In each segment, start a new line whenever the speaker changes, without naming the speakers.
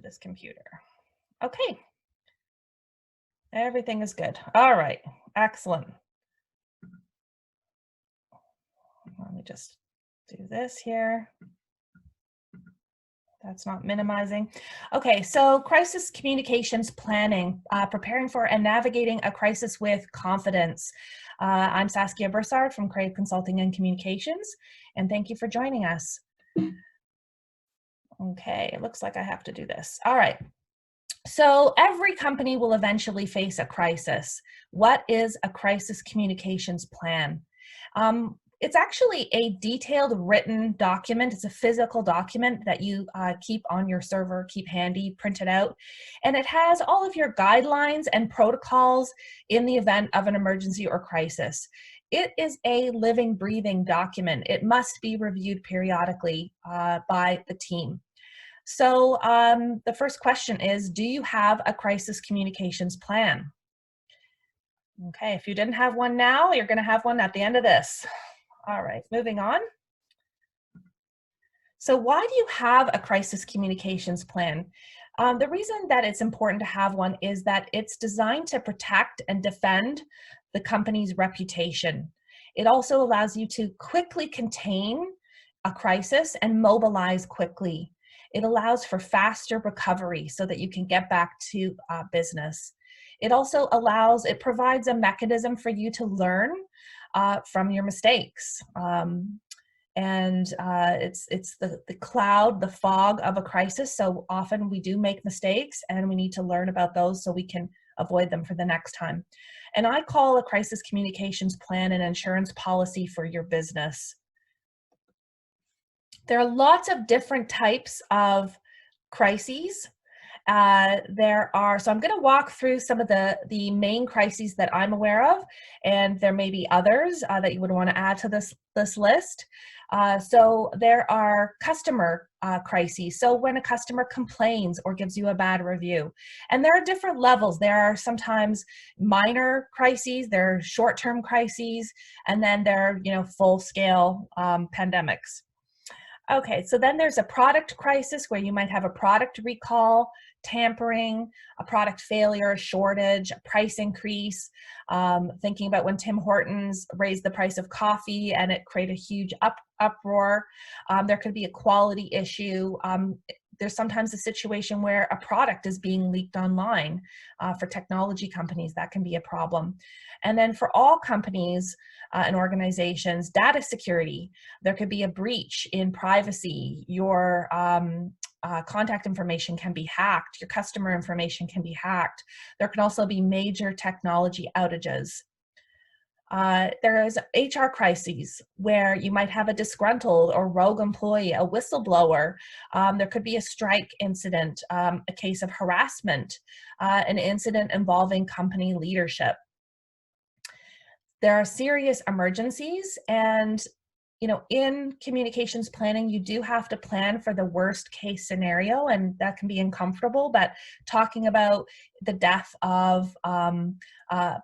this computer. Okay, everything is good. All right, excellent. Let me just do this here. That's not minimizing. Okay, so crisis communications planning, preparing for and navigating a crisis with confidence. I'm Saskia Brussaard from Crave Consulting and Communications, and thank you for joining us. Okay, it looks like I have to do this. All right. So every company will eventually face a crisis. What is a crisis communications plan? It's actually a detailed written document. It's a physical document that you keep on your server, keep handy, print it out. And it has all of your guidelines and protocols in the event of an emergency or crisis. It is a living, breathing document. It must be reviewed periodically by the team. So the first question is, do you have a crisis communications plan? Okay, if you didn't have one now, you're going to have one at the end of this. All right, moving on. So why do you have a crisis communications plan? The reason that it's important to have one is that it's designed to protect and defend the company's reputation. It also allows you to quickly contain a crisis and mobilize quickly. It allows for faster recovery so that you can get back to business. It also it provides a mechanism for you to learn from your mistakes. It's the cloud, the fog of a crisis. So often we do make mistakes and we need to learn about those so we can avoid them for the next time. And I call a crisis communications plan an insurance policy for your business. There are lots of different types of crises. So I'm going to walk through some of the main crises that I'm aware of, and there may be others that you would want to add to this list. So there are customer crises. So when a customer complains or gives you a bad review, and there are different levels. There are sometimes minor crises, there are short-term crises, and then there are full-scale pandemics. Okay, so then there's a product crisis where you might have a product recall, tampering, a product failure, a shortage, a price increase. Thinking about when Tim Hortons raised the price of coffee and it created a huge uproar. There could be a quality issue. There's sometimes a situation where a product is being leaked online. For technology companies, that can be a problem. And then for all companies and organizations, data security, there could be a breach in privacy. Your contact information can be hacked. Your customer information can be hacked. There can also be major technology outages. There is HR crises where you might have a disgruntled or rogue employee, a whistleblower. There could be a strike incident, a case of harassment, an incident involving company leadership. There are serious emergencies, and in communications planning, you do have to plan for the worst case scenario, and that can be uncomfortable, but talking about the death of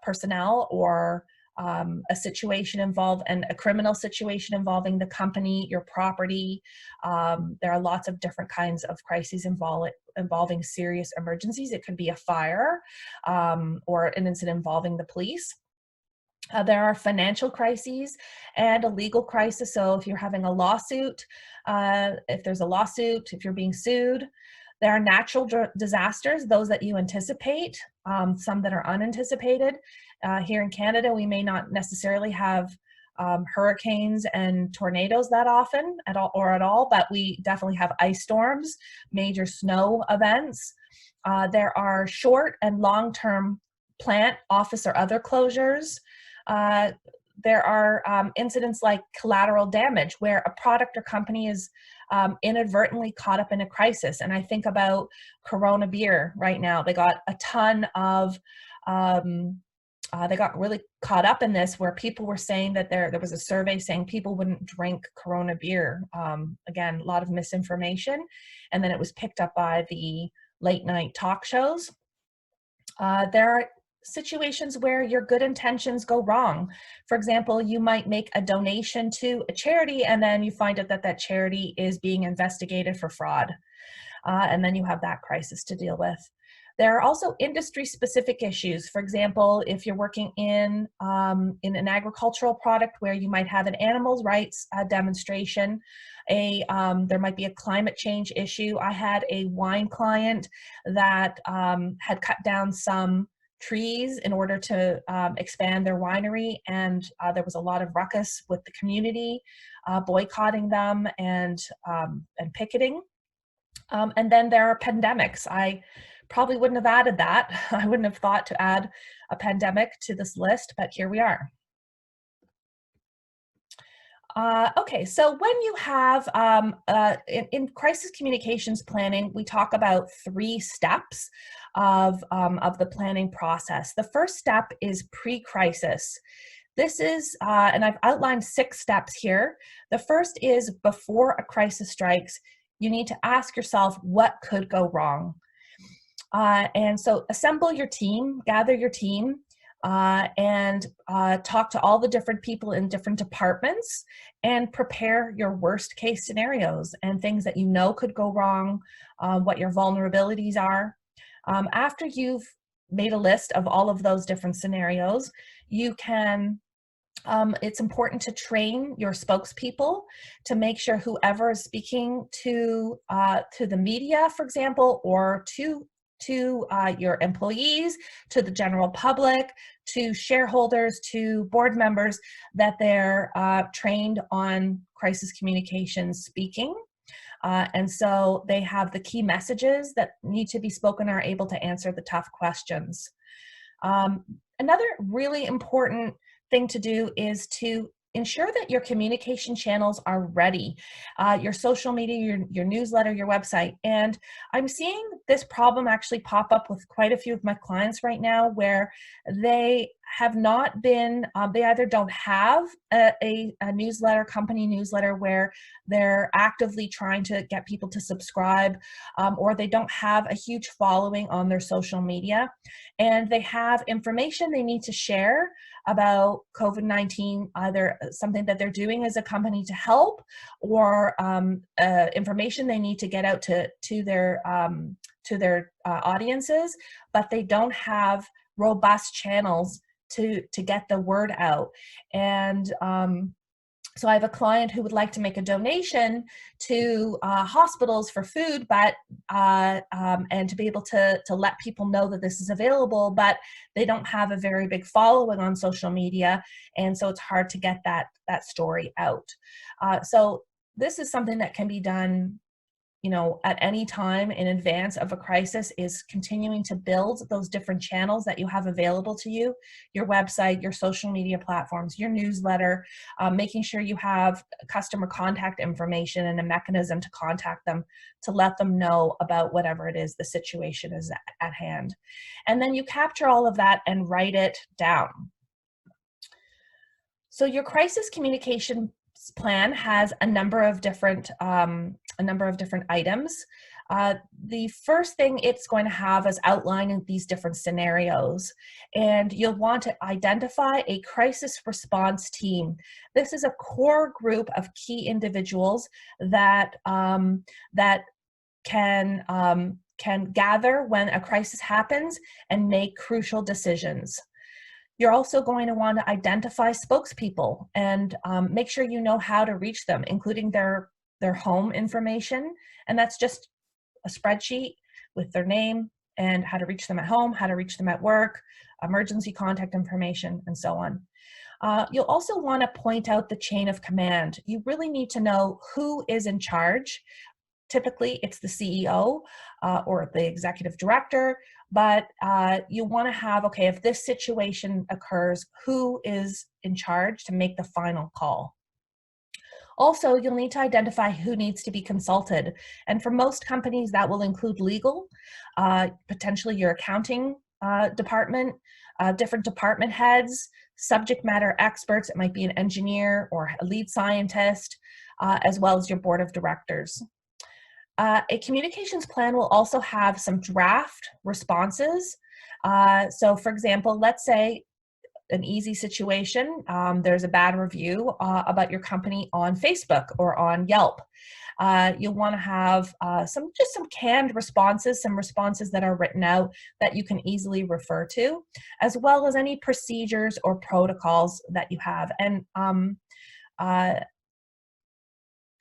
personnel or a situation and a criminal situation involving the company, your property. There are lots of different kinds of crises involving serious emergencies. It could be a fire or an incident involving the police. There are financial crises and a legal crisis. So if you're having a lawsuit, if there's a lawsuit, if you're being sued, there are natural disasters, those that you anticipate, some that are unanticipated. Here in Canada, we may not necessarily have hurricanes and tornadoes that often at all, but we definitely have ice storms, major snow events. There are short and long-term plant, office, or other closures. There are incidents like collateral damage, where a product or company is inadvertently caught up in a crisis. And I think about Corona beer right now. They got a ton of, they got really caught up in this, where people were saying that there was a survey saying people wouldn't drink Corona beer. Again, a lot of misinformation. And then it was picked up by the late night talk shows. There are situations where your good intentions go wrong. For example, you might make a donation to a charity and then you find out that that charity is being investigated for fraud. and then you have that crisis to deal with. There are also industry-specific issues. For example, if you're working in an agricultural product where you might have an animals rights demonstration, there might be a climate change issue. I had a wine client that had cut down some trees in order to expand their winery, and there was a lot of ruckus with the community, boycotting them and picketing. And then there are pandemics. I probably wouldn't have added that. I wouldn't have thought to add a pandemic to this list, but here we are. Okay, so when you have, in crisis communications planning, we talk about 3 steps of the planning process. The first step is pre-crisis. This is, and I've outlined 6 steps here. The first is before a crisis strikes, you need to ask yourself what could go wrong. And so assemble your team, gather your team, and talk to all the different people in different departments and prepare your worst case scenarios and things that you know could go wrong, what your vulnerabilities are. After you've made a list of all of those different scenarios, you can it's important to train your spokespeople to make sure whoever is speaking to the media, for example, or to your employees, to the general public, to shareholders, to board members, that they're trained on crisis communications speaking. And so they have the key messages that need to be spoken, are able to answer the tough questions. Another really important thing to do is to ensure that your communication channels are ready, your social media, your newsletter, your website. And I'm seeing this problem actually pop up with quite a few of my clients right now, where they have not been, they either don't have a newsletter, company newsletter, where they're actively trying to get people to subscribe, or they don't have a huge following on their social media, and they have information they need to share about COVID-19, either something that they're doing as a company to help, or information they need to get out to their audiences, but they don't have robust channels to get the word out. And so I have a client who would like to make a donation to hospitals for food, but and to be able to let people know that this is available, but they don't have a very big following on social media, and so it's hard to get that story out. So this is something that can be done, you know, at any time in advance of a crisis, is continuing to build those different channels that you have available to you, your website, your social media platforms, your newsletter, making sure you have customer contact information and a mechanism to contact them to let them know about whatever it is the situation is at hand. And then you capture all of that and write it down. So your crisis communication plan has a number of different items. The first thing it's going to have is outlining these different scenarios, and you'll want to identify a crisis response team. This is a core group of key individuals that can gather when a crisis happens and make crucial decisions. You're also going to want to identify spokespeople and make sure you know how to reach them, including their home information. And that's just a spreadsheet with their name and how to reach them at home, how to reach them at work, emergency contact information, and so on. You'll also want to point out the chain of command. You really need to know who is in charge. Typically, it's the CEO or the executive director, but you want to have, okay, if this situation occurs, who is in charge to make the final call? Also, you'll need to identify who needs to be consulted. And for most companies, that will include legal, potentially your accounting department, different department heads, subject matter experts. It might be an engineer or a lead scientist, as well as your board of directors. A communications plan will also have some draft responses. So for example, let's say an easy situation. There's a bad review about your company on Facebook or on Yelp. You'll want to have some canned responses, some responses that are written out that you can easily refer to, as well as any procedures or protocols that you have. And uh,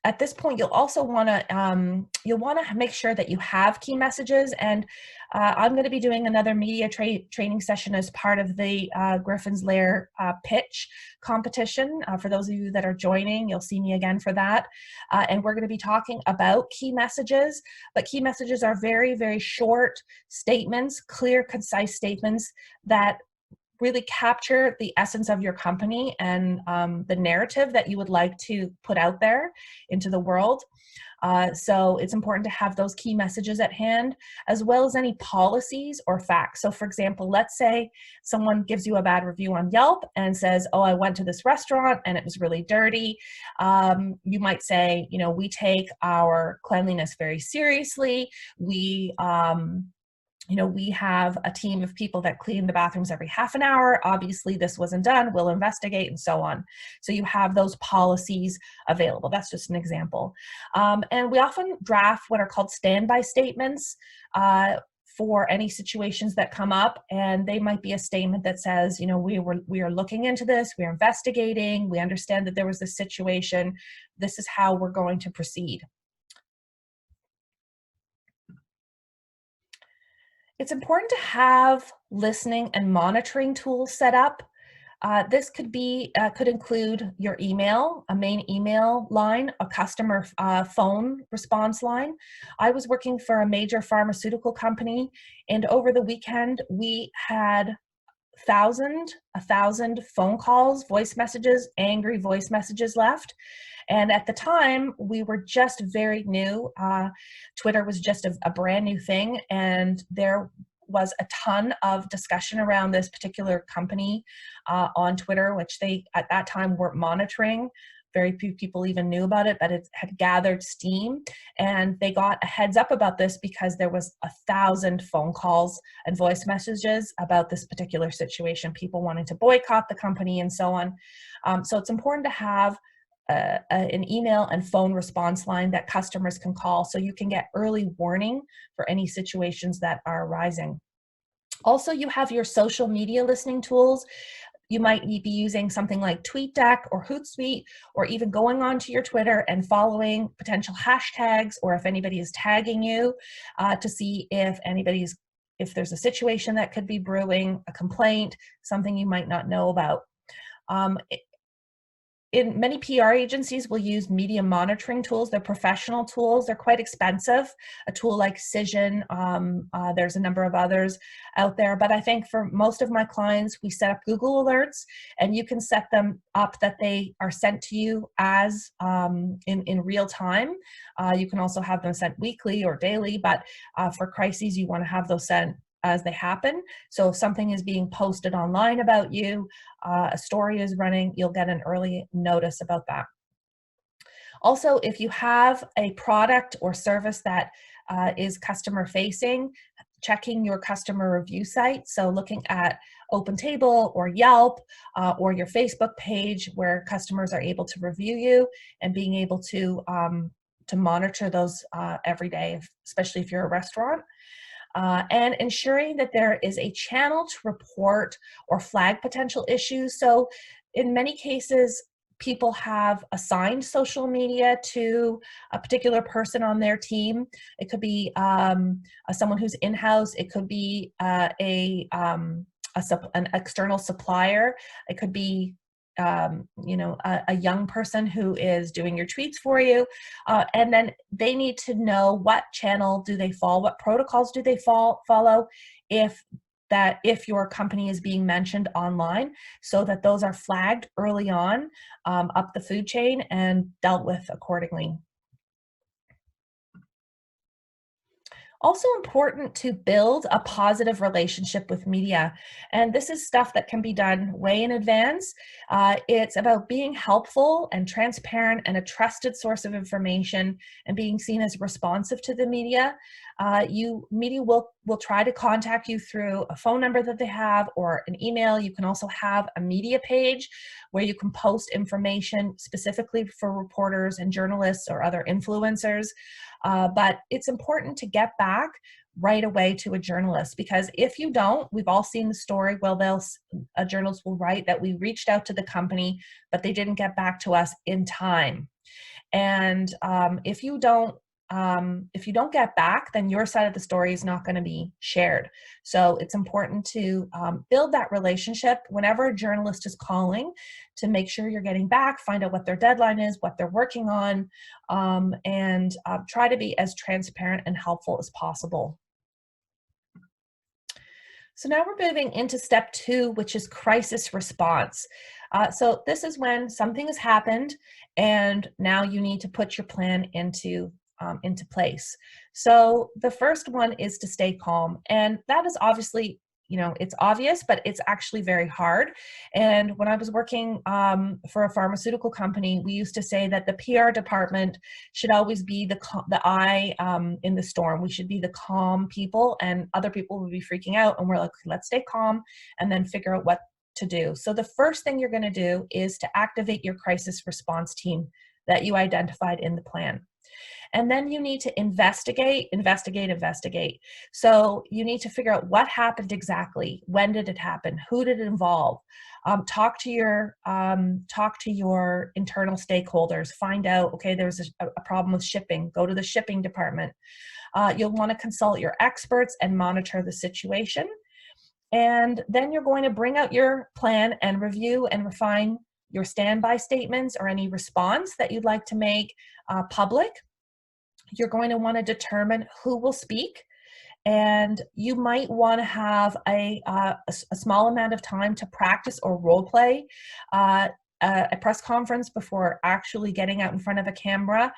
at this point, you'll also want to make sure that you have key messages. And I'm going to be doing another media training session as part of the Griffin's Lair pitch competition. For those of you that are joining, you'll see me again for that. And we're going to be talking about key messages. But key messages are very, very short statements, clear, concise statements that really capture the essence of your company and the narrative that you would like to put out there into the world. So it's important to have those key messages at hand, as well as any policies or facts. So for example, let's say someone gives you a bad review on Yelp and says, oh, I went to this restaurant and it was really dirty. You might say, you know, we take our cleanliness very seriously. We have a team of people that clean the bathrooms every half an hour. Obviously, this wasn't done. We'll investigate, and so on. So you have those policies available. That's just an example. And we often draft what are called standby statements for any situations that come up. And they might be a statement that says, you know, we are looking into this. We're investigating. We understand that there was this situation. This is how we're going to proceed. It's important to have listening and monitoring tools set up. This could include your email, a main email line, a customer phone response line. I was working for a major pharmaceutical company, and over the weekend we had a thousand phone calls, voice messages, angry voice messages left. And at the time, we were just very new. Twitter was just a brand new thing, and there was a ton of discussion around this particular company on Twitter, which they at that time weren't monitoring. Very few people even knew about it, but it had gathered steam, and they got a heads up about this because there was 1,000 phone calls and voice messages about this particular situation, people wanting to boycott the company and so on. So it's important to have an email and phone response line that customers can call so you can get early warning for any situations that are arising. Also, you have your social media listening tools. You might be using something like TweetDeck or Hootsuite, or even going onto your Twitter and following potential hashtags, or if anybody is tagging you to see if there's a situation that could be brewing, a complaint, something you might not know about. In many PR agencies will use media monitoring tools. They're professional tools. They're quite expensive. A tool like Cision, there's a number of others out there. But I think for most of my clients, we set up Google Alerts, and you can set them up that they are sent to you as in real time. You can also have them sent weekly or daily, but for crises, you want to have those sent as they happen. So if something is being posted online about you, a story is running, you'll get an early notice about that. Also, if you have a product or service that is customer facing, checking your customer review site. So looking at OpenTable or Yelp or your Facebook page where customers are able to review you, and being able to monitor those every day, especially if you're a restaurant. And ensuring that there is a channel to report or flag potential issues. So in many cases, people have assigned social media to a particular person on their team. It could be someone who's in-house. It could be an external supplier. It could be a young person who is doing your tweets for you, and then they need to know what channel do they follow, what protocols do they follow if your company is being mentioned online, so that those are flagged early on up the food chain and dealt with accordingly. Also important to build a positive relationship with media. And this is stuff that can be done way in advance. It's about being helpful and transparent and a trusted source of information, and being seen as responsive to the media. Media will try to contact you through a phone number that they have or an email. You can also have a media page where you can post information specifically for reporters and journalists or other influencers. But it's important to get back right away to a journalist, because if you don't, we've all seen the story, well, a journalist will write that we reached out to the company, but they didn't get back to us in time. And if you don't get back, then your side of the story is not going to be shared. So it's important to build that relationship whenever a journalist is calling, to make sure you're getting back, find out what their deadline is, what they're working on, and try to be as transparent and helpful as possible. So now we're moving into step 2, which is crisis response. So this is when something has happened and now you need to put your plan into place. So the first one is to stay calm. And that is obviously, it's obvious, but it's actually very hard. And when I was working for a pharmaceutical company, we used to say that the PR department should always be the eye in the storm. We should be the calm people, and other people would be freaking out. And we're like, let's stay calm and then figure out what to do. So the first thing you're going to do is to activate your crisis response team that you identified in the plan. And then you need to investigate. So you need to figure out what happened exactly. When did it happen? Who did it involve? Talk to your internal stakeholders. Find out, okay, there's a problem with shipping. Go to the shipping department. You'll want to consult your experts and monitor the situation. And then you're going to bring out your plan and review and refine your standby statements or any response that you'd like to make public. You're going to want to determine who will speak, and you might want to have a small amount of time to practice or role play a press conference before actually getting out in front of a camera,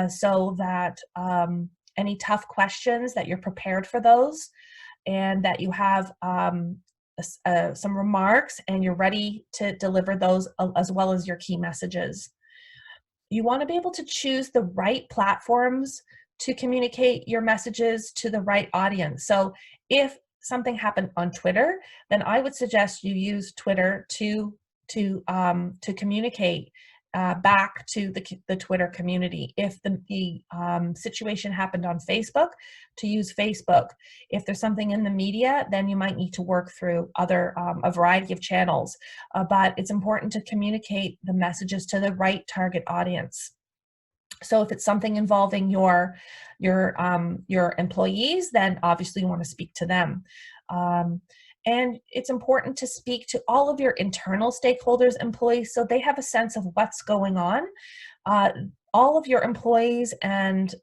so that any tough questions, that you're prepared for those, and that you have some remarks and you're ready to deliver those, as well as your key messages. You want to be able to choose the right platforms to communicate your messages to the right audience. So if something happened on Twitter, then I would suggest you use Twitter to communicate back to the Twitter community. If the situation happened on Facebook, to use Facebook. If there's something in the media, then you might need to work through a variety of channels. But it's important to communicate the messages to the right target audience. So if it's something involving your employees, then obviously you want to speak to them. And it's important to speak to all of your internal stakeholders, employees, so they have a sense of what's going on. All of your employees and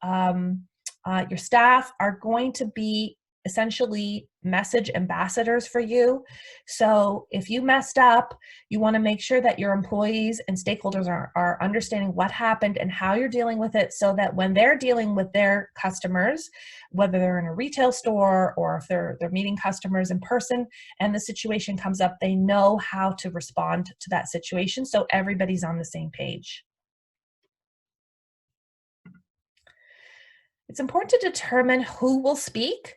your staff are going to be essentially message ambassadors for you. So if you messed up, you want to make sure that your employees and stakeholders are understanding what happened and how you're dealing with it, so that when they're dealing with their customers, whether they're in a retail store or if they're meeting customers in person and the situation comes up, they know how to respond to that situation, so everybody's on the same page. It's important to determine who will speak.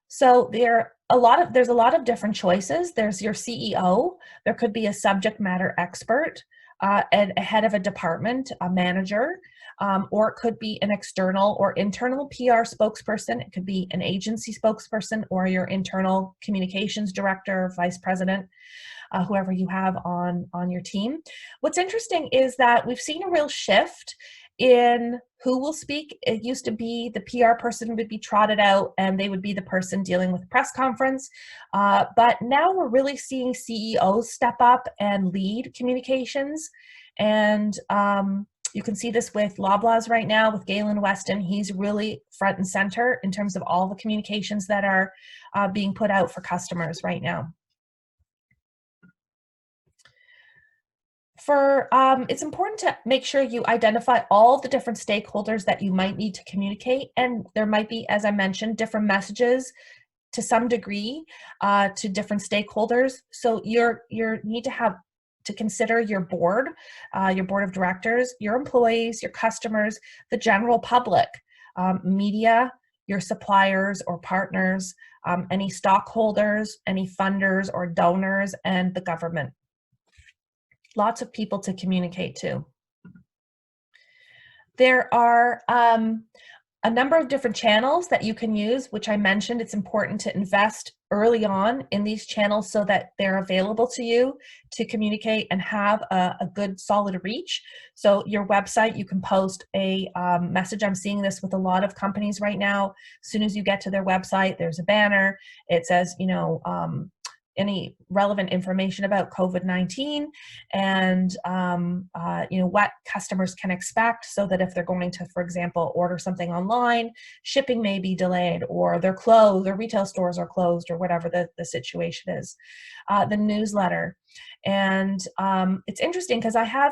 So there's a lot of different choices. There's your CEO. There could be a subject matter expert, and a head of a department, a manager, or it could be an external or internal PR spokesperson. It could be an agency spokesperson or your internal communications director, vice president, whoever you have on your team. What's interesting is that we've seen a real shift in who will speak. It used to be the PR person would be trotted out and they would be the person dealing with press conference. But now we're really seeing CEOs step up and lead communications. And you can see this with Loblaws right now with Galen Weston. He's really front and center in terms of all the communications that are being put out for customers right now. It's important to make sure you identify all the different stakeholders that you might need to communicate, and there might be, as I mentioned, different messages to some degree to different stakeholders. So you need to have to consider your board of directors, your employees, your customers, the general public, media, your suppliers or partners, any stockholders, any funders or donors, and the government. Lots of people to communicate to. There are a number of different channels that you can use, which I mentioned. It's important to invest early on in these channels so that they're available to you to communicate and have a good solid reach. So your website, you can post a message. I'm seeing this with a lot of companies right now. As soon as you get to their website, there's a banner. It says, any relevant information about COVID-19 and what customers can expect, so that if they're going to, for example, order something online, shipping may be delayed, or they're closed, or retail stores are closed, or whatever the situation is. The newsletter. And it's interesting because I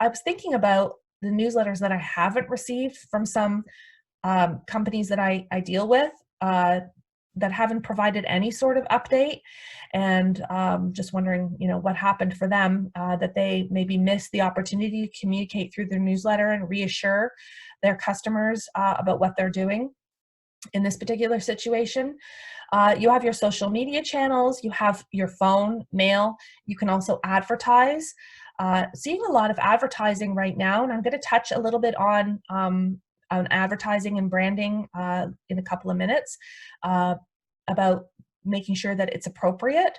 was thinking about the newsletters that I haven't received from some companies that I deal with, that haven't provided any sort of update, and just wondering, what happened for them, that they maybe missed the opportunity to communicate through their newsletter and reassure their customers about what they're doing in this particular situation. You have your social media channels, you have your phone, mail, you can also advertise. Seeing a lot of advertising right now, and I'm going to touch a little bit on advertising and branding in a couple of minutes, about making sure that it's appropriate.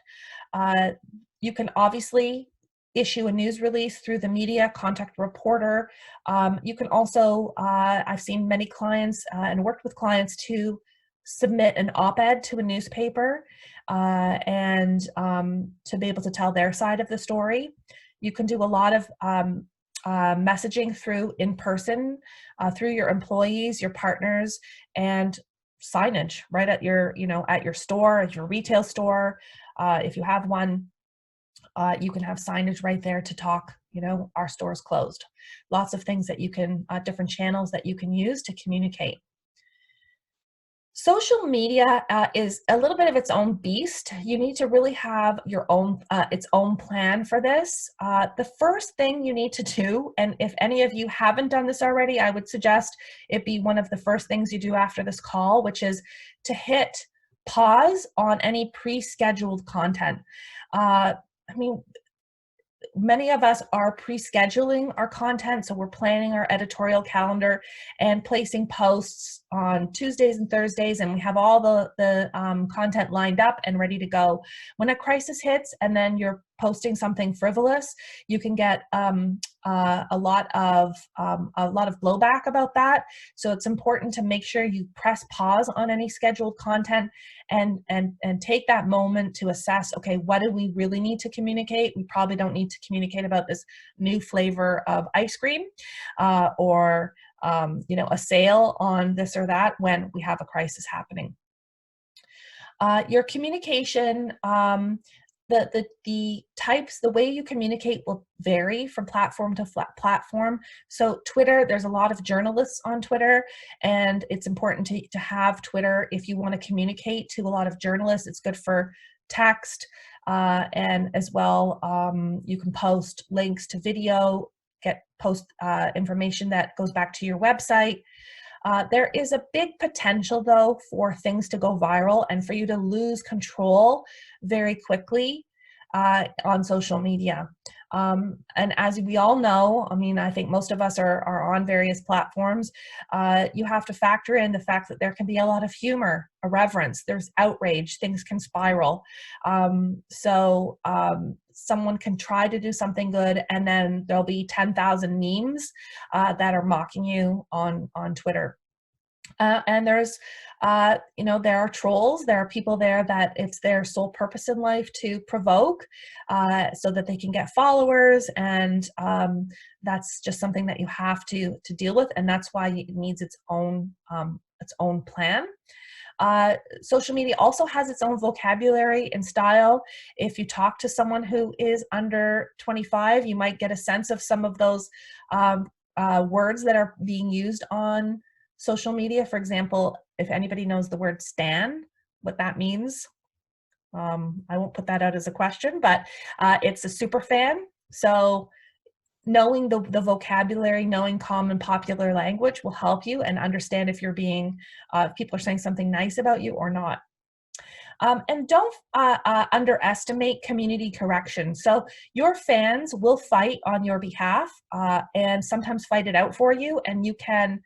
You can obviously issue a news release through the media, contact a reporter. You can also, I've seen many clients and worked with clients to submit an op-ed to a newspaper and to be able to tell their side of the story. You can do a lot of messaging through in-person, through your employees, your partners, and signage right at your, at your store, at your retail store. If you have one, you can have signage right there to talk, our store's closed. Lots of things that you can, different channels that you can use to communicate. Social media is a little bit of its own beast. You need to really have your own, its own plan for this. The first thing you need to do, and if any of you haven't done this already, I would suggest it be one of the first things you do after this call, which is to hit pause on any pre-scheduled content. Many of us are pre-scheduling our content, so we're planning our editorial calendar and placing posts on Tuesdays and Thursdays, and we have all the content lined up and ready to go. When a crisis hits and then you're posting something frivolous, you can get a lot of blowback about that. So it's important to make sure you press pause on any scheduled content and take that moment to assess, okay, what do we really need to communicate? We probably don't need to communicate about this new flavor of ice cream or a sale on this or that when we have a crisis happening. Your communication, the types, the way you communicate will vary from platform to platform. So Twitter, there's a lot of journalists on Twitter, and it's important to have Twitter if you want to communicate to a lot of journalists. It's good for text, and as well, you can post links to video, post information that goes back to your website. There is a big potential, though, for things to go viral and for you to lose control very quickly on social media. And as we all know, I think most of us are on various platforms. You have to factor in the fact that there can be a lot of humor, irreverence, there's outrage, things can spiral. Someone can try to do something good, and then there'll be 10,000 memes that are mocking you on Twitter. And there's, there are trolls, there are people there that it's their sole purpose in life to provoke so that they can get followers, and that's just something that you have to deal with, and that's why it needs its own plan. Social media also has its own vocabulary and style. If you talk to someone who is under 25, you might get a sense of some of those words that are being used on social media. For example, if anybody knows the word stan, what that means, I won't put that out as a question, but it's a super fan. So knowing the vocabulary, knowing common popular language will help you and understand if you're being, if people are saying something nice about you or not. And don't underestimate community correction. So your fans will fight on your behalf and sometimes fight it out for you, and you can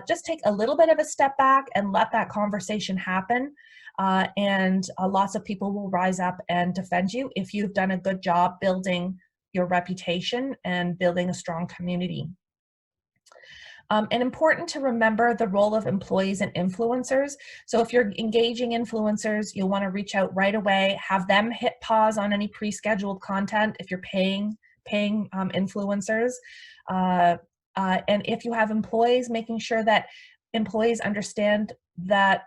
just take a little bit of a step back and let that conversation happen. And lots of people will rise up and defend you if you've done a good job building your reputation and building a strong community. And important to remember the role of employees and influencers. So if you're engaging influencers, you'll want to reach out right away, have them hit pause on any pre-scheduled content if you're paying influencers. And if you have employees, making sure that employees understand that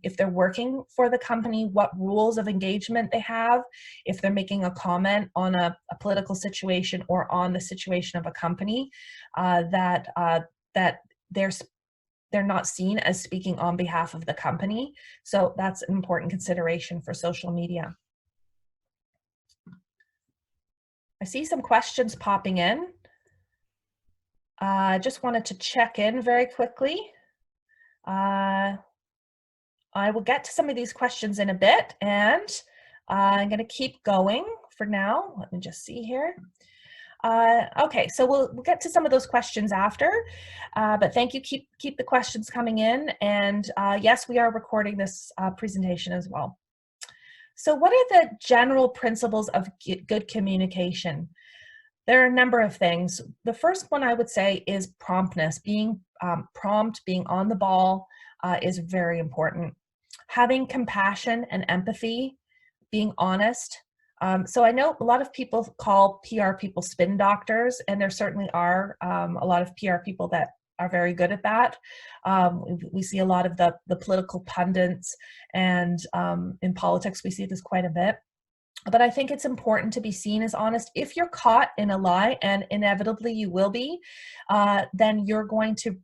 if they're working for the company, what rules of engagement they have, if they're making a comment on a political situation or on the situation of a company, that they're not seen as speaking on behalf of the company. So that's an important consideration for social media. I see some questions popping in. I just wanted to check in very quickly. I will get to some of these questions in a bit, and I'm going to keep going for now. Let me just see here. Okay, so we'll get to some of those questions after, but thank you. Keep the questions coming in, and yes, we are recording this presentation as well. So what are the general principles of good communication? There are a number of things. The first one I would say is promptness. Being prompt, being on the ball is very important. Having compassion and empathy, being honest. So I know a lot of people call PR people spin doctors, and there certainly are a lot of PR people that are very good at that. We see a lot of the political pundits, and in politics we see this quite a bit. But I think it's important to be seen as honest. If you're caught in a lie, and inevitably you will be, then you're going to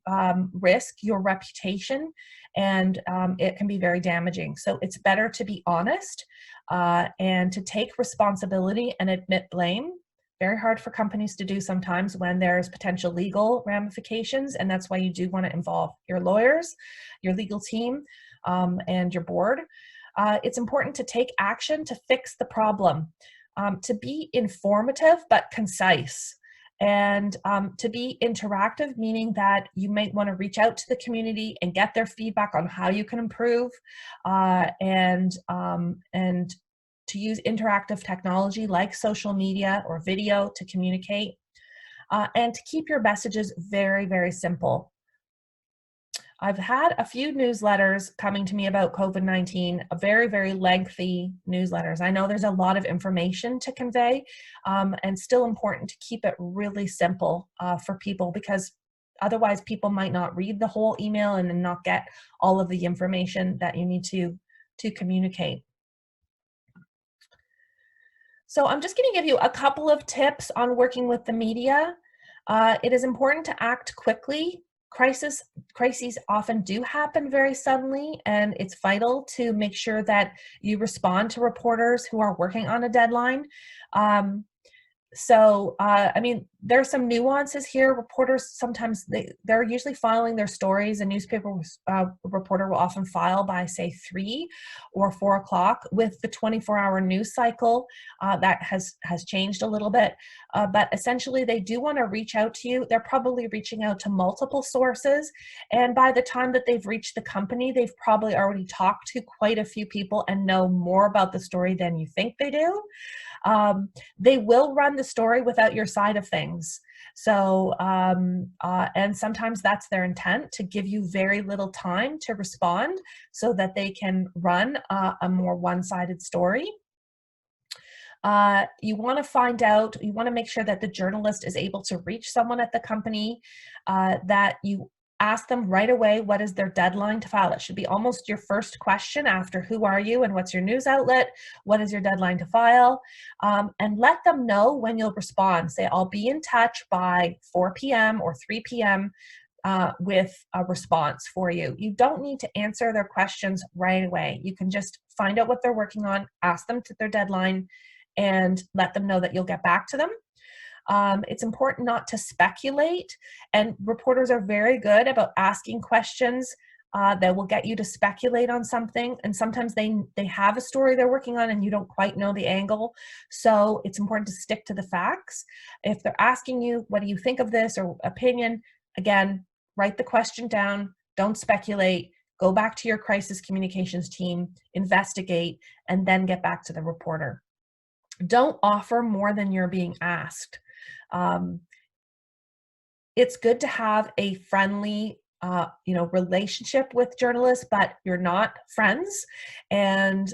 risk your reputation, and it can be very damaging. So it's better to be honest and to take responsibility and admit blame. Very hard for companies to do sometimes when there's potential legal ramifications, and that's why you do want to involve your lawyers, your legal team, and your board. It's important to take action to fix the problem, to be informative but concise, and to be interactive, meaning that you might want to reach out to the community and get their feedback on how you can improve, and to use interactive technology like social media or video to communicate, and to keep your messages very, very simple. I've had a few newsletters coming to me about COVID-19, very, very lengthy newsletters. I know there's a lot of information to convey, and still important to keep it really simple for people, because otherwise people might not read the whole email and then not get all of the information that you need to communicate. So I'm just going to give you a couple of tips on working with the media. It is important to act quickly. Crises often do happen very suddenly, and it's vital to make sure that you respond to reporters who are working on a deadline. I mean, there are some nuances here. Reporters sometimes, they're usually filing their stories. A newspaper reporter will often file by, say, 3 or 4 o'clock. With the 24-hour news cycle, that has changed a little bit. But essentially, they do want to reach out to you. They're probably reaching out to multiple sources. And by the time that they've reached the company, they've probably already talked to quite a few people and know more about the story than you think they do. They will run the story without your side of things. So, and sometimes that's their intent, to give you very little time to respond so that they can run a more one-sided story. You want to make sure that the journalist is able to reach someone at the company, that you ask them right away what is their deadline to file. It should be almost your first question after who are you and what's your news outlet, what is your deadline to file, and let them know when you'll respond. Say, I'll be in touch by 4 p.m. or 3 p.m. With a response for you. You don't need to answer their questions right away. You can just find out what they're working on, ask them to their deadline, and let them know that you'll get back to them. It's important not to speculate, and reporters are very good about asking questions that will get you to speculate on something. And sometimes they have a story they're working on and you don't quite know the angle. So it's important to stick to the facts. If they're asking you, what do you think of this, or opinion, again, write the question down, don't speculate, go back to your crisis communications team, investigate, and then get back to the reporter. Don't offer more than you're being asked. It's good to have a friendly relationship with journalists, but you're not friends. And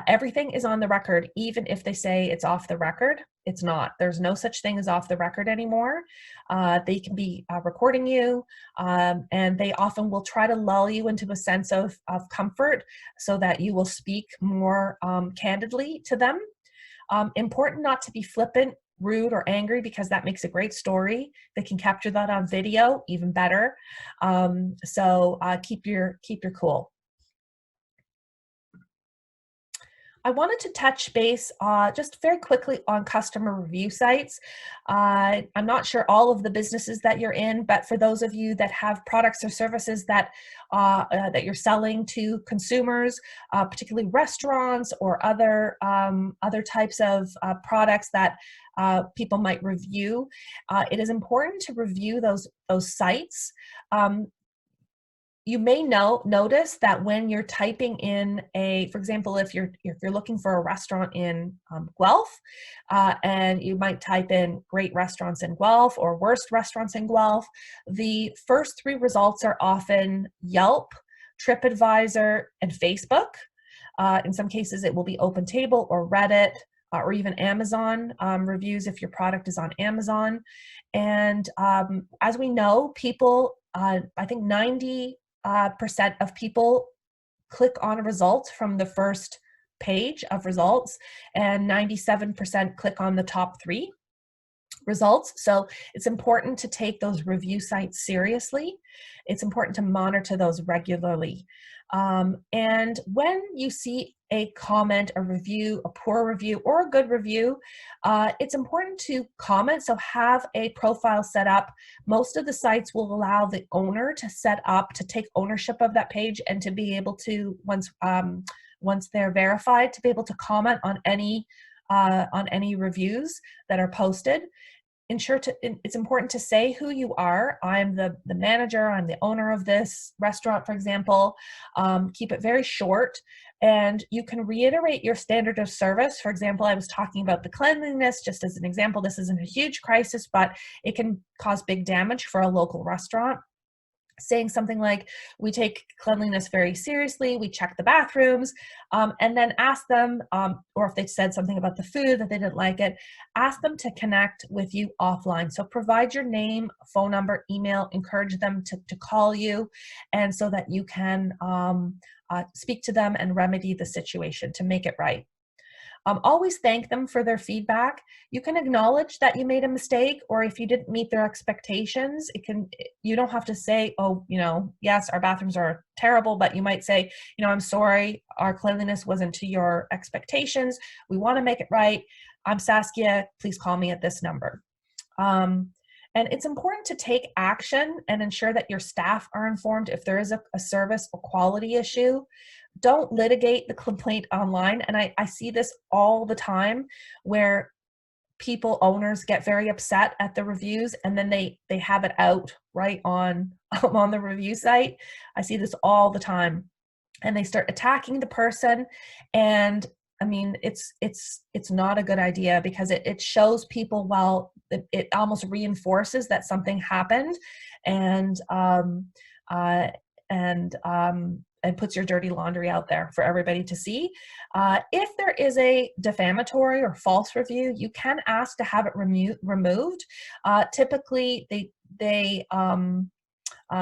everything is on the record, even if they say it's off the record. It's not. There's no such thing as off the record anymore. They can be recording you, and they often will try to lull you into a sense of comfort so that you will speak more candidly to them. Important not to be flippant, rude, or angry, because that makes a great story. They can capture that on video, even better. So keep your cool. I wanted to touch base just very quickly on customer review sites. I'm not sure all of the businesses that you're in, but for those of you that have products or services that you're selling to consumers, particularly restaurants or other types of products that people might review, it is important to review those sites. You may notice that when you're typing in for example, if you're looking for a restaurant in Guelph, and you might type in great restaurants in Guelph or worst restaurants in Guelph, the first 3 results are often Yelp, TripAdvisor, and Facebook. In some cases, it will be OpenTable or Reddit, or even Amazon reviews if your product is on Amazon. And as we know, people, I think 90% of people click on a result from the first page of results, and 97% click on the top 3 results. So it's important to take those review sites seriously. It's important to monitor those regularly. And when you see a comment, a review, a poor review, or a good review, it's important to comment. So have a profile set up. Most of the sites will allow the owner to set up, to take ownership of that page, and to be able to, once they're verified, to be able to comment on any reviews that are posted. It's important to say who you are. I'm the manager, I'm the owner of this restaurant, for example. Keep it very short, and you can reiterate your standard of service. For example, I was talking about the cleanliness, just as an example. This isn't a huge crisis, but it can cause big damage for a local restaurant. Saying something like, we take cleanliness very seriously, we check the bathrooms, and then ask them, or if they said something about the food that they didn't like it, ask them to connect with you offline. So provide your name, phone number, email, encourage them to call you, and so that you can speak to them and remedy the situation to make it right. Always thank them for their feedback. You can acknowledge that you made a mistake, or if you didn't meet their expectations, you don't have to say, oh, yes, our bathrooms are terrible, but you might say, I'm sorry, our cleanliness wasn't to your expectations. We want to make it right. I'm Saskia, please call me at this number. And it's important to take action and ensure that your staff are informed if there is a service or quality issue. Don't litigate the complaint online. And I see this all the time, where owners get very upset at the reviews, and then they have it out right on the review site. I see this all the time, and they start attacking the person. And I mean, it's not a good idea, because it shows people, well, it almost reinforces that something happened, and puts your dirty laundry out there for everybody to see. If there is a defamatory or false review, you can ask to have it removed. Typically,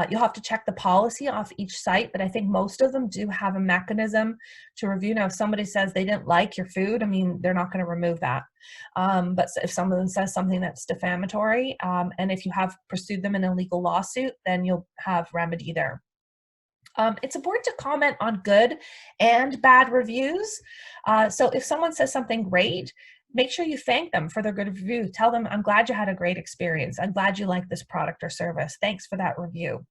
you'll have to check the policy off each site, but I think most of them do have a mechanism to review. Now, if somebody says they didn't like your food, I mean, they're not going to remove that. But if someone says something that's defamatory, and if you have pursued them in a legal lawsuit, then you'll have remedy there. It's important to comment on good and bad reviews. So if someone says something great, make sure you thank them for their good review. Tell them, I'm glad you had a great experience. I'm glad you like this product or service. Thanks for that review.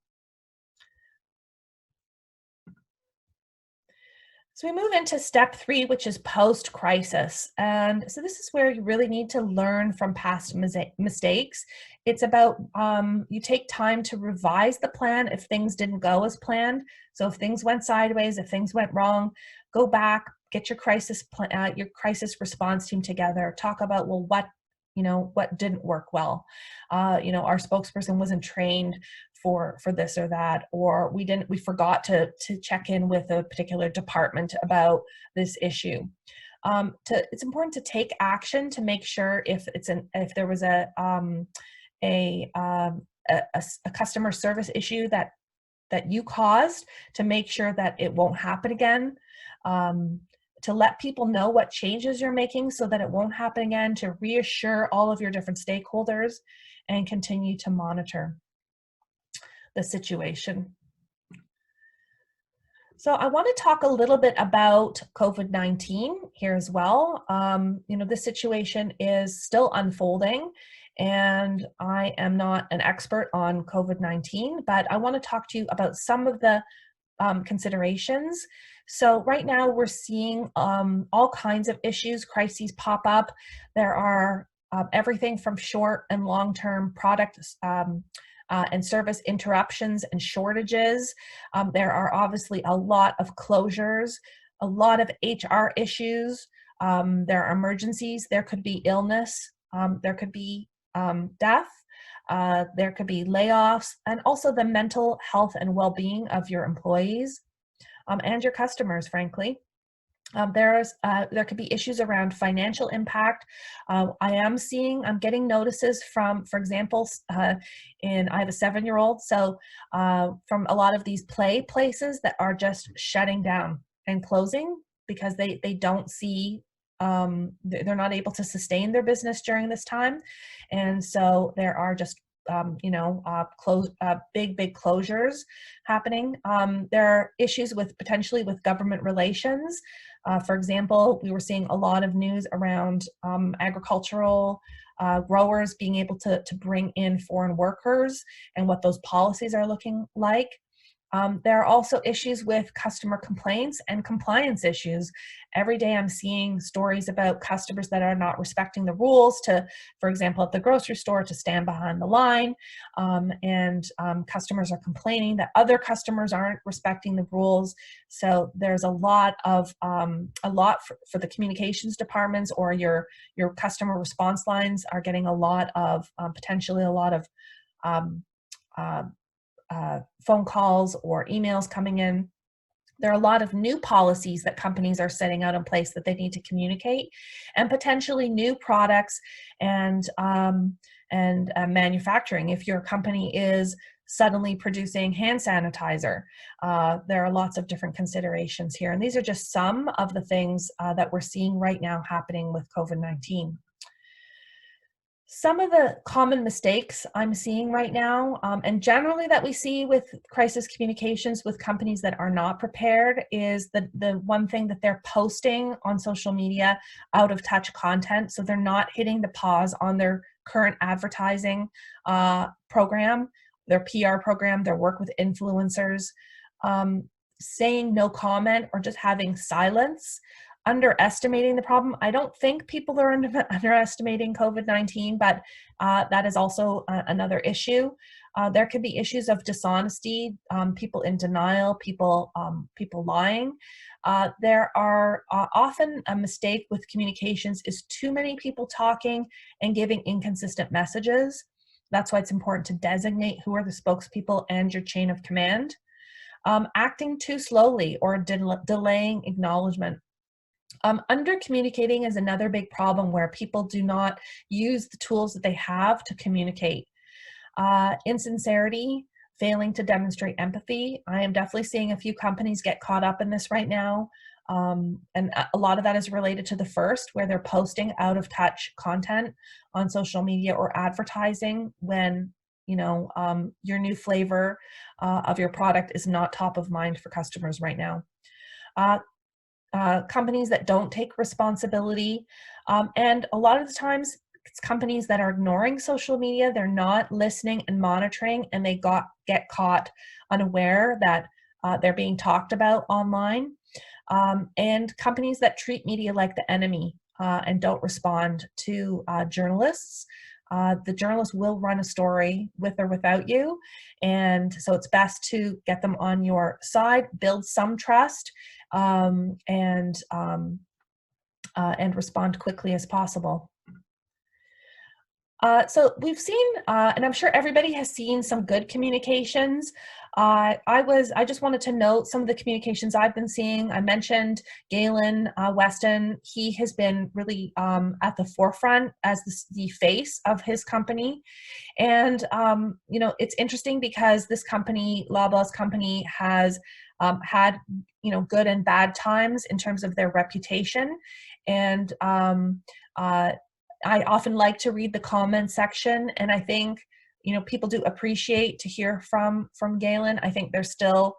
So we move into step 3, which is post-crisis. And so this is where you really need to learn from past mistakes. It's about you take time to revise the plan if things didn't go as planned. So if things went sideways, if things went wrong, go back, get your crisis response team together. Talk about, well, what didn't work well. Our spokesperson wasn't trained for this or that, or we forgot to check in with a particular department about this issue. It's important to take action to make sure if there was a customer service issue that you caused, to make sure that it won't happen again. To let people know what changes you're making so that it won't happen again, to reassure all of your different stakeholders, and continue to monitor the situation. So I want to talk a little bit about COVID-19 here as well. This situation is still unfolding, and I am not an expert on COVID-19, but I want to talk to you about some of the considerations. So right now we're seeing all kinds of issues, crises pop up. There are everything from short and long-term product and service interruptions and shortages. There are obviously a lot of closures, a lot of HR issues. There are emergencies. There could be illness. There could be death. There could be layoffs, and also the mental health and well-being of your employees and your customers, frankly. There could be issues around financial impact. I'm getting notices from, for example, I have a 7-year-old, so from a lot of these play places that are just shutting down and closing because they don't see, they're not able to sustain their business during this time. And so there are just big closures happening. There are issues potentially with government relations. For example, we were seeing a lot of news around agricultural growers being able to bring in foreign workers and what those policies are looking like. There are also issues with customer complaints and compliance issues. Every day I'm seeing stories about customers that are not respecting the rules for example, at the grocery store, to stand behind the line. Customers are complaining that other customers aren't respecting the rules. So there's a lot for the communications departments, or your customer response lines are getting a lot of potentially a lot of phone calls or emails coming in. There are a lot of new policies that companies are setting out in place that they need to communicate, and potentially new products and manufacturing. If your company is suddenly producing hand sanitizer, there are lots of different considerations here. And these are just some of the things that we're seeing right now happening with COVID-19. Some of the common mistakes I'm seeing right now, and generally that we see with crisis communications with companies that are not prepared, is the one thing that they're posting on social media out of touch content. So they're not hitting the pause on their current advertising program, their PR program, their work with influencers, saying no comment or just having silence. Underestimating the problem. I don't think people are underestimating COVID-19, but that is also another issue. There could be issues of dishonesty, people in denial, people lying. There are often a mistake with communications is too many people talking and giving inconsistent messages. That's why it's important to designate who are the spokespeople and your chain of command. Acting too slowly or delaying acknowledgement. Under communicating is another big problem where people do not use the tools that they have to communicate. Insincerity, failing to demonstrate empathy. I am definitely seeing a few companies get caught up in this right now. And a lot of that is related to the first, where they're posting out of touch content on social media or advertising when your new flavor of your product is not top of mind for customers right now. companies that don't take responsibility, and a lot of the times it's companies that are ignoring social media. They're not listening and monitoring, and they get caught unaware that they're being talked about online. And companies that treat media like the enemy and don't respond to journalists. The journalist will run a story with or without you. And so it's best to get them on your side, build some trust, and respond quickly as possible. So we've seen, and I'm sure everybody has seen some good communications. I just wanted to note some of the communications I've been seeing. I mentioned Galen Weston. He has been really at the forefront as the face of his company. And, it's interesting because this company, Loblaws company, has had, good and bad times in terms of their reputation. And I often like to read the comment section, and I think people do appreciate to hear from Galen. I think there's still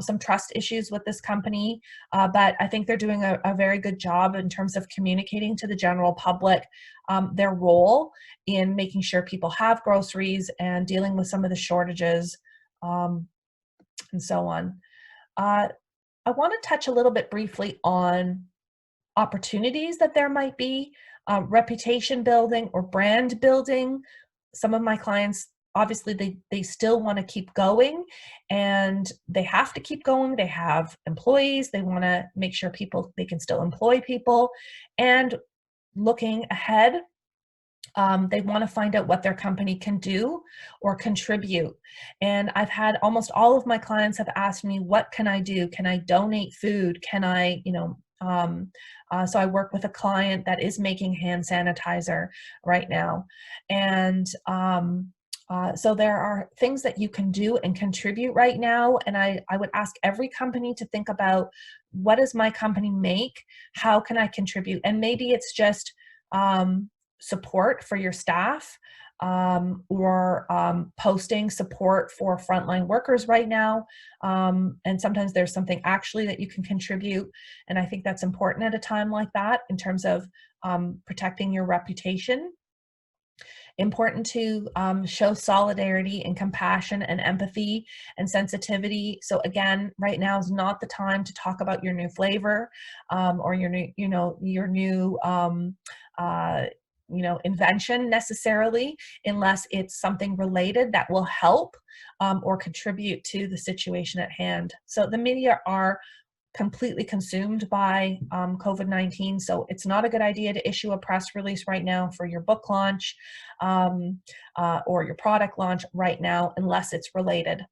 some trust issues with this company, but I think they're doing a very good job in terms of communicating to the general public their role in making sure people have groceries and dealing with some of the shortages, and so on. I want to touch a little bit briefly on opportunities that there might be, reputation building or brand building. Some of my clients, obviously, they still want to keep going, and they have to keep going. They have employees. They want to make sure they can still employ people. And looking ahead, they want to find out what their company can do or contribute. And I've had almost all of my clients have asked me, what can I do? Can I donate food? Can I, so I work with a client that is making hand sanitizer right now. And so there are things that you can do and contribute right now. And I would ask every company to think about, what does my company make? How can I contribute? And maybe it's just support for your staff, or posting support for frontline workers right now. And sometimes there's something actually that you can contribute. And I think that's important at a time like that in terms of protecting your reputation. Important to show solidarity and compassion and empathy and sensitivity. So again, right now is not the time to talk about your new flavor, or your new invention necessarily, unless it's something related that will help or contribute to the situation at hand. So the media are completely consumed by COVID-19, so it's not a good idea to issue a press release right now for your book launch or your product launch right now unless it's related.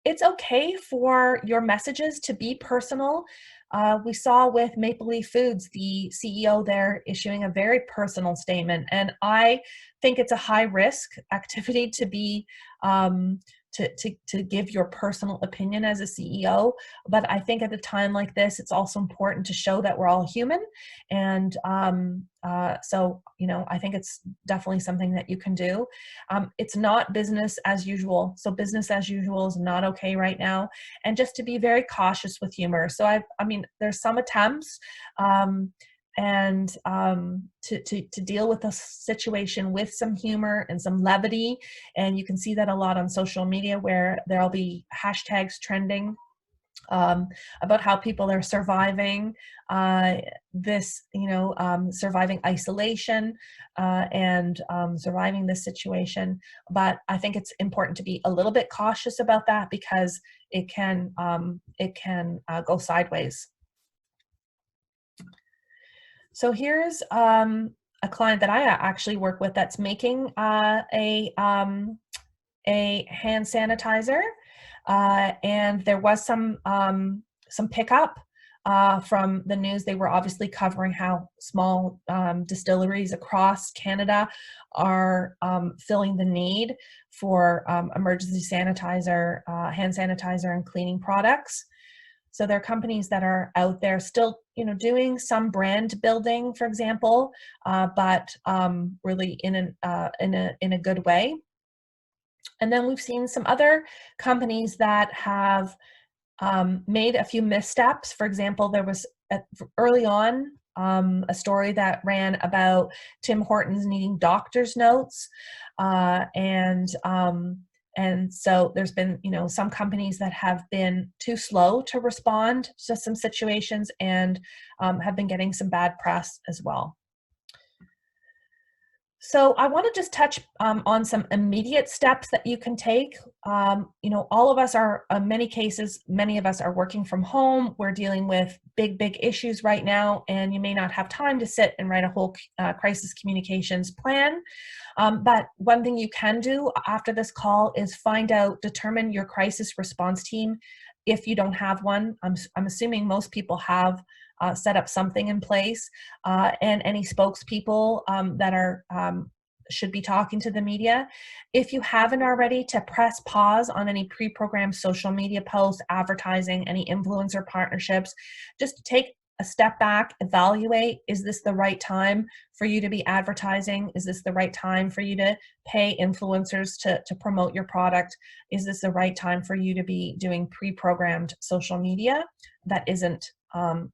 It's okay for your messages to be personal. We saw with Maple Leaf Foods, the CEO there issuing a very personal statement, and I think it's a high risk activity to be to give your personal opinion as a CEO. But I think at a time like this, it's also important to show that we're all human. And so, I think it's definitely something that you can do. It's not business as usual. So business as usual is not okay right now. And just to be very cautious with humor. So I mean, there's some attempts and to deal with the situation with some humor and some levity. And you can see that a lot on social media, where there'll be hashtags trending about how people are surviving surviving isolation and surviving this situation. But I think it's important to be a little bit cautious about that, because it can go sideways. So here's a client that I actually work with that's making a hand sanitizer, and there was some pickup from the news. They were obviously covering how small distilleries across Canada are filling the need for emergency sanitizer, hand sanitizer, and cleaning products. So there are companies that are out there still, doing some brand building, for example, but really in a good way. And then we've seen some other companies that have made a few missteps. For example, there was early on a story that ran about Tim Hortons needing doctor's notes, and so there's been, some companies that have been too slow to respond to some situations, and have been getting some bad press as well. So I want to just touch on some immediate steps that you can take. All of us are, in many cases, many of us are working from home. We're dealing with big issues right now, and you may not have time to sit and write a whole crisis communications plan. But one thing you can do after this call is determine your crisis response team. If you don't have one, I'm assuming most people have set up something in place, and any spokespeople that are should be talking to the media. If you haven't already, to press pause on any pre-programmed social media posts, advertising, any influencer partnerships. Just take a step back, evaluate, is this the right time for you to be advertising? Is this the right time for you to pay influencers to promote your product? Is this the right time for you to be doing pre-programmed social media that isn't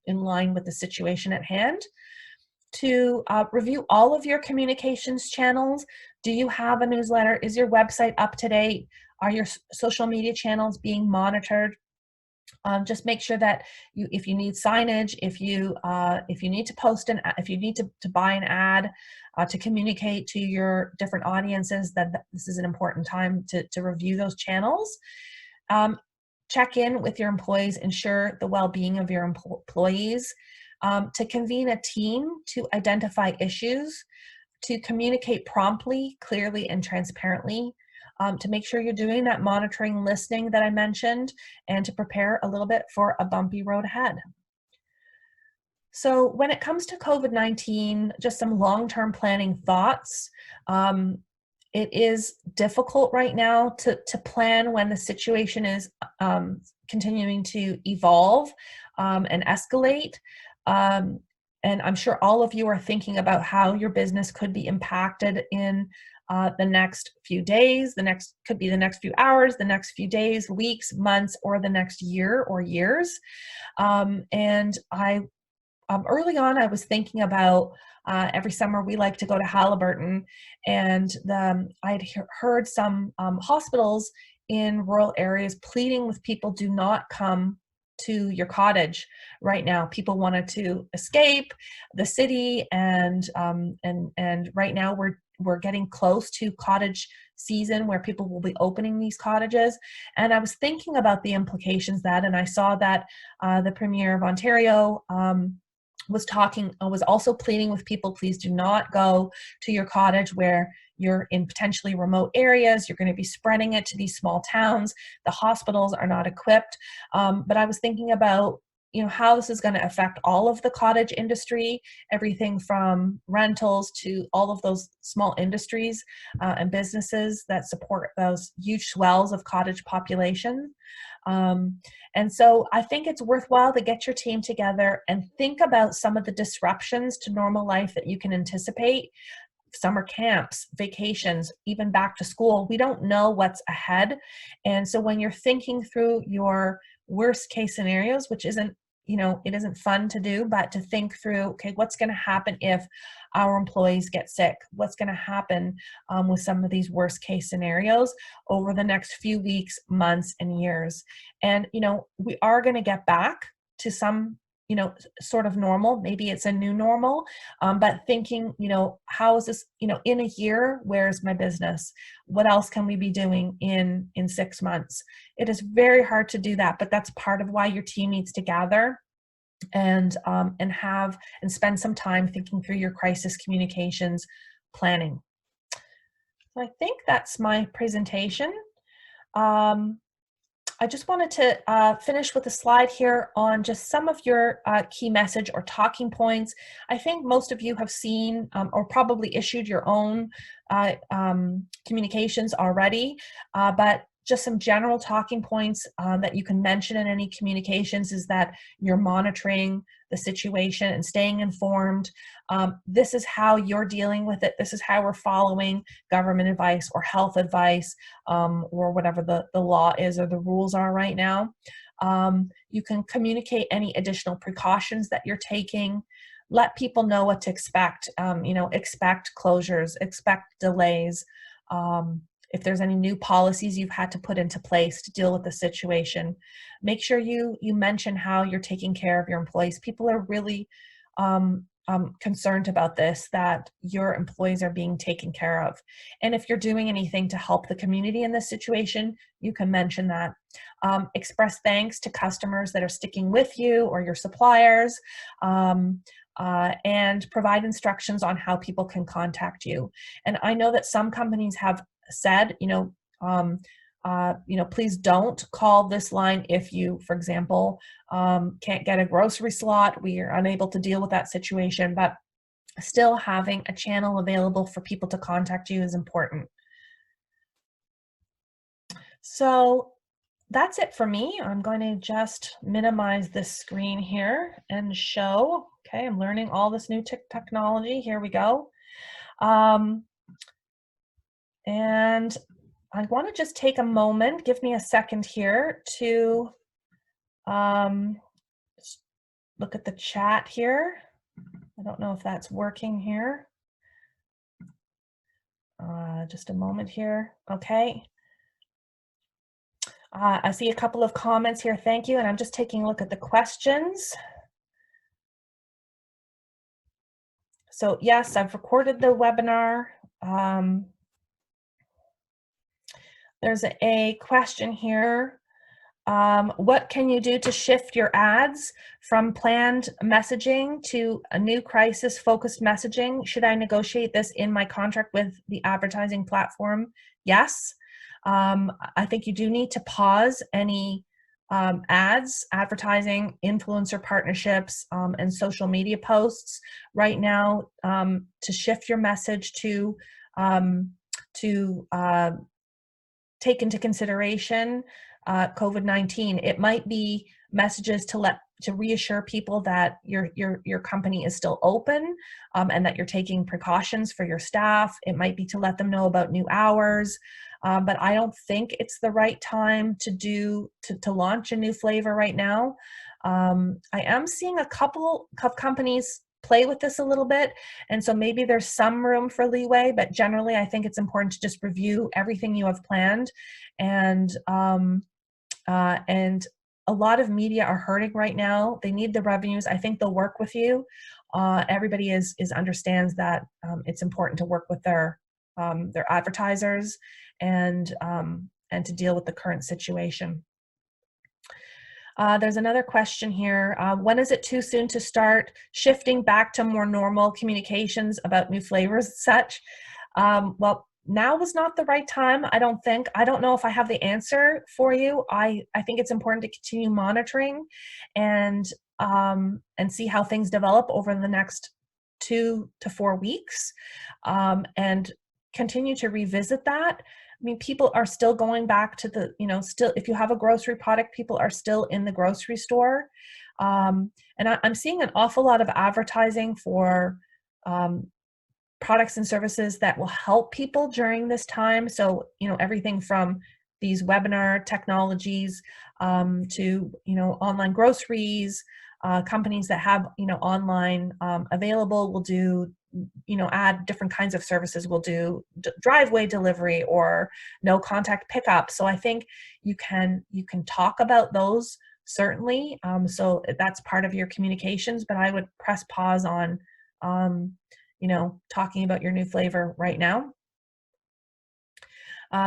in line with the situation at hand? To review all of your communications channels. Do you have a newsletter? Is your website up to date? Are your social media channels being monitored? Just make sure that if you need signage, if you need to post if you need to buy an ad to communicate to your different audiences, that this is an important time to review those channels. Check in with your employees, ensure the well-being of your employees, to convene a team to identify issues, to communicate promptly, clearly, and transparently, to make sure you're doing that monitoring, listening that I mentioned, and to prepare a little bit for a bumpy road ahead. So when it comes to COVID-19, just some long-term planning thoughts. It is difficult right now to plan when the situation is continuing to evolve and escalate. And I'm sure all of you are thinking about how your business could be impacted in the next few days, could be the next few hours, the next few days, weeks, months, or the next year or years. And early on, I was thinking about every summer we like to go to Halliburton, and I'd heard some hospitals in rural areas pleading with people, do not come to your cottage right now. People wanted to escape the city, and right now we're getting close to cottage season where people will be opening these cottages. And I was thinking about the implications and I saw that the Premier of Ontario was also pleading with people, please do not go to your cottage where you're in potentially remote areas. You're going to be spreading it to these small towns. The hospitals are not equipped. But I was thinking about, how this is going to affect all of the cottage industry, everything from rentals to all of those small industries and businesses that support those huge swells of cottage population. And so I think it's worthwhile to get your team together and think about some of the disruptions to normal life that you can anticipate. Summer camps, vacations, even back to school. We don't know what's ahead. And so when you're thinking through your worst case scenarios, which isn't, it isn't fun to do, but to think through, okay, what's going to happen if our employees get sick? What's going to happen with some of these worst case scenarios over the next few weeks, months, and years? And, we are going to get back to some sort of normal. Maybe it's a new normal, but thinking, how is this, in a year, where's my business? What else can we be doing in 6 months? It is very hard to do that, but that's part of why your team needs to gather and spend some time thinking through your crisis communications planning. So I think that's my presentation. I just wanted to finish with a slide here on just some of your key message or talking points. I think most of you have seen or probably issued your own communications already, but just some general talking points that you can mention in any communications is that you're monitoring the situation and staying informed. This is how you're dealing with it. This is how we're following government advice or health advice, or whatever the law is or the rules are right now. You can communicate any additional precautions that you're taking. Let people know what to expect. Expect closures, expect delays. If there's any new policies you've had to put into place to deal with the situation, make sure you mention how you're taking care of your employees. People are really concerned about this, that your employees are being taken care of. And if you're doing anything to help the community in this situation, you can mention that. Express thanks to customers that are sticking with you or your suppliers. And provide instructions on how people can contact you. And I know that some companies have said, please don't call this line if you, for example, can't get a grocery slot. We are unable to deal with that situation, but still having a channel available for people to contact you is important. So that's it for me. I'm going to just minimize this screen here and show. Okay, I'm learning all this new technology. Here we go. And I want to just take a moment, give me a second here to look at the chat here. I don't know if that's working here. Just a moment here. Okay. I see a couple of comments here. Thank you. And I'm just taking a look at the questions. So yes, I've recorded the webinar. There's a question here. What can you do to shift your ads from planned messaging to a new crisis-focused messaging? Should I negotiate this in my contract with the advertising platform? Yes. I think you do need to pause any ads, advertising, influencer partnerships, and social media posts right now to shift your message to take into consideration COVID-19. It might be messages to reassure people that your company is still open and that you're taking precautions for your staff. It might be to let them know about new hours. But I don't think it's the right time to launch a new flavor right now. I am seeing a couple of companies play with this a little bit, and so maybe there's some room for leeway, but generally I think it's important to just review everything you have planned. And a lot of media are hurting right now. They need the revenues. I think they'll work with you. Everybody understands that it's important to work with their advertisers and to deal with the current situation. There's another question here. When is it too soon to start shifting back to more normal communications about new flavors and such? Well, now was not the right time, I don't think. I don't know if I have the answer for you. I think it's important to continue monitoring and see how things develop over the next 2 to 4 weeks, and continue to revisit that. I mean, people are still going back to still, if you have a grocery product, people are still in the grocery store. And I'm seeing an awful lot of advertising for products and services that will help people during this time. So, everything from these webinar technologies to, online groceries, companies that have, online available will do, add different kinds of services. We'll do driveway delivery or no contact pickup. So I think you can talk about those certainly. So that's part of your communications, but I would press pause on, talking about your new flavor right now.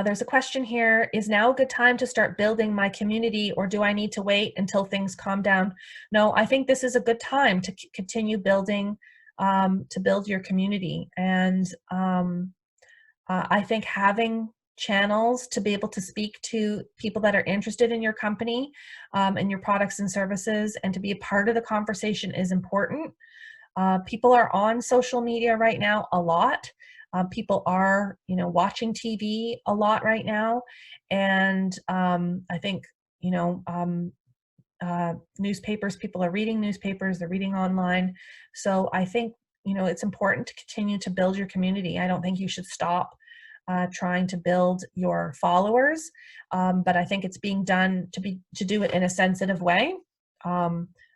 There's a question here. Is now a good time to start building my community, or do I need to wait until things calm down? No, I think this is a good time to continue building, to build your community. And I think having channels to be able to speak to people that are interested in your company and your products and services and to be a part of the conversation is important. People are on social media right now a lot. People are, watching TV a lot right now, and I think, newspapers, people are reading newspapers, they're reading online. So I think, it's important to continue to build your community. I don't think you should stop trying to build your followers, but I think it's being done to do it in a sensitive way,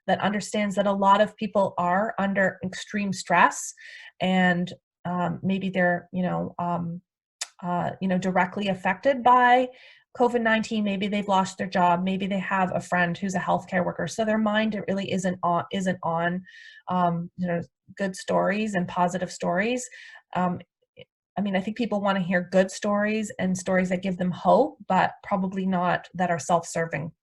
that understands that a lot of people are under extreme stress, and maybe they're directly affected by COVID-19. Maybe they've lost their job. Maybe they have a friend who's a healthcare worker. So their mind really isn't on good stories and positive stories. I think people want to hear good stories and stories that give them hope, but probably not that are self-serving.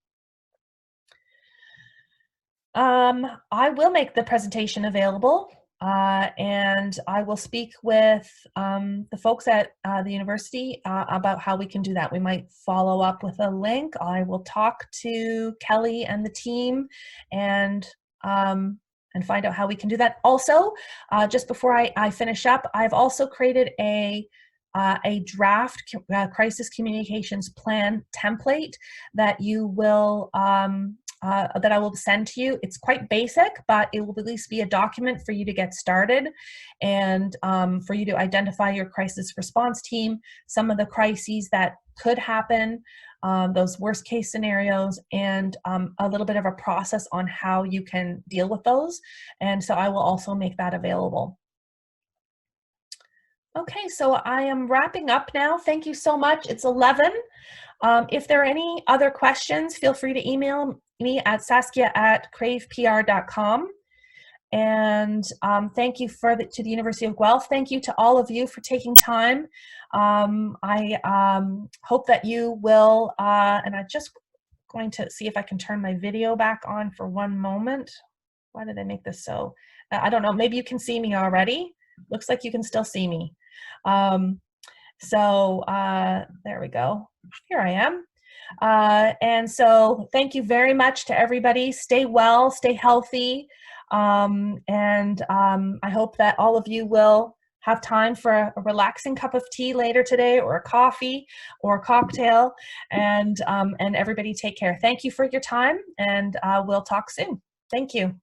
I will make the presentation available, and I will speak with the folks at the university about how we can do that. We might follow up with a link. I will talk to Kelly and the team and find out how we can do that. Also, just before I finish up, I've also created a draft crisis communications plan template that you will that I will send to you. It's quite basic, but it will at least be a document for you to get started, and for you to identify your crisis response team, some of the crises that could happen, those worst case scenarios, and a little bit of a process on how you can deal with those. And so I will also make that available. Okay, so I am wrapping up now. Thank you so much. It's 11. If there are any other questions, feel free to email me at saskia@cravepr.com. And thank you to the University of Guelph. Thank you to all of you for taking time. I hope that you will, and I'm just going to see if I can turn my video back on for one moment. Why did I make this so? I don't know, maybe you can see me already. Looks like you can still see me. There we go. Here I am. And so thank you very much to everybody. Stay well, stay healthy. I hope that all of you will have time for a relaxing cup of tea later today, or a coffee or a cocktail, and everybody take care. Thank you for your time, and we'll talk soon. Thank you.